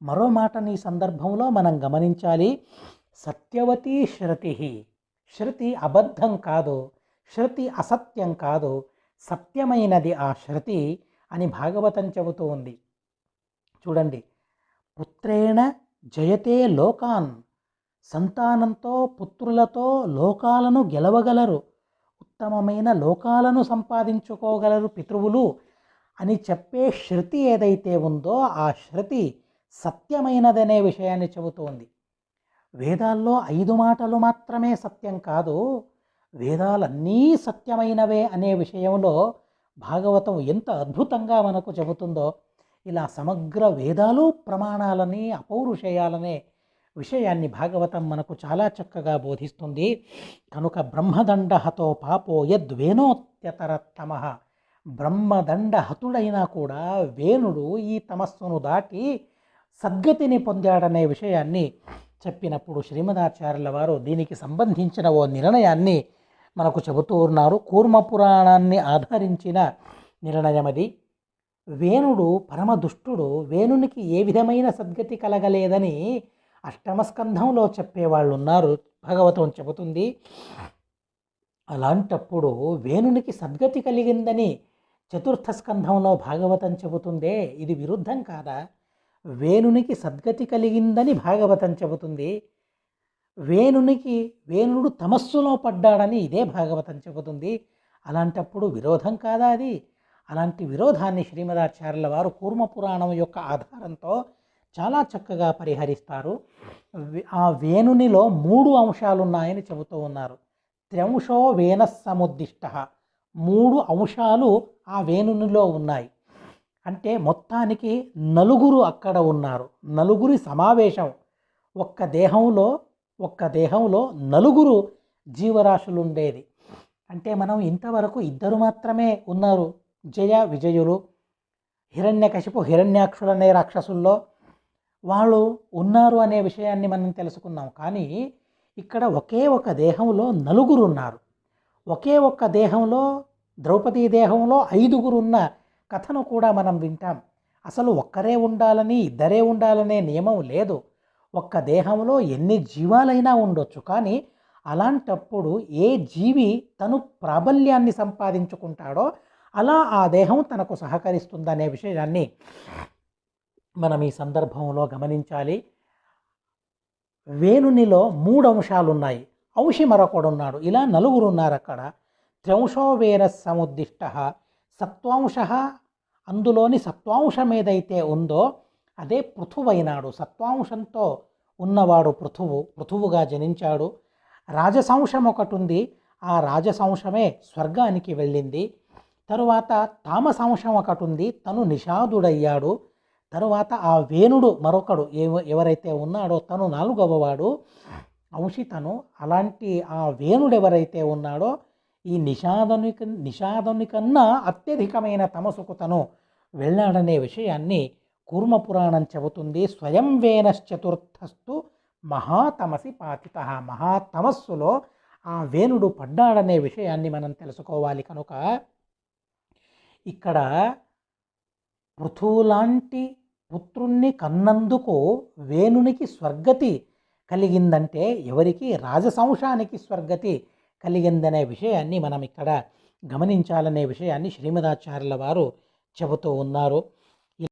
మరో మాటని ఈ సందర్భంలో మనం గమనించాలి. సత్యవతీ శృతి. శృతి అబద్ధం కాదు, శృతి అసత్యం కాదు, సత్యమైనది ఆ శృతి అని భాగవతం చెబుతూ ఉంది. చూడండి, పుత్రేణ జయతే లోకాన్, సంతానంతో పుత్రులతో లోకాలను గెలవగలరు, ఉత్తమమైన లోకాలను సంపాదించుకోగలరు పితృవులు అని చెప్పే శృతి ఏదైతే ఉందో ఆ శృతి సత్యమైనదనే విషయాన్ని చెబుతోంది. వేదాల్లో 5 మాటలు మాత్రమే సత్యం కాదు, వేదాలన్నీ సత్యమైనవే అనే విషయంలో భాగవతం ఎంత అద్భుతంగా మనకు చెబుతుందో, ఇలా సమగ్ర వేదాలు ప్రమాణాలని అపౌరుషేయాలనే విషయాన్ని భాగవతం మనకు చాలా చక్కగా బోధిస్తుంది. కనుక బ్రహ్మదండహతో పాపో యద్వేనోత్యతరత్తమ, బ్రహ్మదండ హతుడైనా కూడా వేణుడు ఈ తమస్సును దాటి సద్గతిని పొందాడనే విషయాన్ని చెప్పినప్పుడు శ్రీమదాచార్యుల వారు దీనికి సంబంధించిన ఓ నిర్ణయాన్ని మనకు చెబుతూ ఉన్నారు. కూర్మ పురాణాన్ని ఆధారించిన నిర్ణయం అది. వేణుడు పరమ దుష్టుడు, వేణునికి ఏ విధమైన సద్గతి కలగలేదని అష్టమస్కంధంలో చెప్పేవాళ్ళు ఉన్నారు, భాగవతం చెబుతుంది. అలాంటప్పుడు వేణునికి సద్గతి కలిగిందని చతుర్థ స్కంధంలో భాగవతం చెబుతుందే, ఇది విరుద్ధం కాదా? వేణునికి సద్గతి కలిగిందని భాగవతం చెబుతుంది, వేణుడు తమస్సులో పడ్డాడని ఇదే భాగవతం చెబుతుంది. అలాంటప్పుడు విరోధం కాదా అది? అలాంటి విరోధాన్ని శ్రీమదాచార్యుల వారు కూర్మ పురాణం యొక్క ఆధారంతో చాలా చక్కగా పరిహరిస్తారు. ఆ వేణునిలో 3 అంశాలు ఉన్నాయని చెబుతూ ఉన్నారు. త్ర్యంశో వేన సముద్దిష్ట, 3 అంశాలు ఆ వేణునిలో ఉన్నాయి. అంటే మొత్తానికి 4 అక్కడ ఉన్నారు, 4 సమావేశం. ఒక్క దేహంలో 4 జీవరాశులు ఉండేది. అంటే మనం ఇంతవరకు 2 మాత్రమే ఉన్నారు, జయ విజయులు, హిరణ్యకశిపు హిరణ్యాక్షులనే రాక్షసుల్లో వాళ్ళు ఉన్నారు అనే విషయాన్ని మనం తెలుసుకున్నాం. కానీ ఇక్కడ ఒకే ఒక దేహంలో 4 ఉన్నారు. ఒకే ఒక్క దేహంలో, ద్రౌపదీ దేహంలో 5 ఉన్న కథను కూడా మనం వింటాం. అసలు ఒక్కరే ఉండాలని, ఇద్దరే ఉండాలనే నియమం లేదు. ఒక్క దేహంలో ఎన్ని జీవాలైనా ఉండొచ్చు. కానీ అలాంటప్పుడు ఏ జీవి తను ప్రాబల్యాన్ని సంపాదించుకుంటాడో అలా ఆ దేహం తనకు సహకరిస్తుందనే విషయాన్ని మనం ఈ సందర్భంలో గమనించాలి. వేణునిలో 3 అంశాలు ఉన్నాయి, అంశి మరొకడున్నాడు, ఇలా 4 ఉన్నారు అక్కడ. త్ర్యంశో వేన సముద్దిష్ట, సత్వాంశ, అందులోని సత్వాంశం ఏదైతే ఉందో అదే పృథువైనాడు. సత్వాంశంతో ఉన్నవాడు పృథువుగా జనించాడు. రాజసంశం ఒకటి ఉంది, ఆ రాజసంశమే స్వర్గానికి వెళ్ళింది. తరువాత తామసంశం ఒకటి ఉంది, తను నిషాదుడయ్యాడు. తరువాత ఆ వేణుడు మరొకడు ఎవరైతే ఉన్నాడో తను 4వ వాడు, అంశితను. అలాంటి ఆ వేణుడు ఎవరైతే ఉన్నాడో ఈ నిషాదునికన్నా అత్యధికమైన తమసుకు తను వెళ్ళాడనే విషయాన్ని కూర్మ పురాణం చెబుతుంది. స్వయం వేనశ్చతుర్థస్తు మహాతమసి పాతిత, మహాతమస్సులో ఆ వేణుడు పడ్డాడనే విషయాన్ని మనం తెలుసుకోవాలి. కనుక ఇక్కడ పృథులాంటి పుత్రుణ్ణి కన్నందుకు వేణునికి స్వర్గతి కలిగిందంటే ఎవరికి? రాజసంశానికి స్వర్గతి కలిగిందనే విషయాన్ని మనం ఇక్కడ గమనించాలనే విషయాన్ని శ్రీమదాచార్యుల వారు చెబుతూ ఉన్నారు.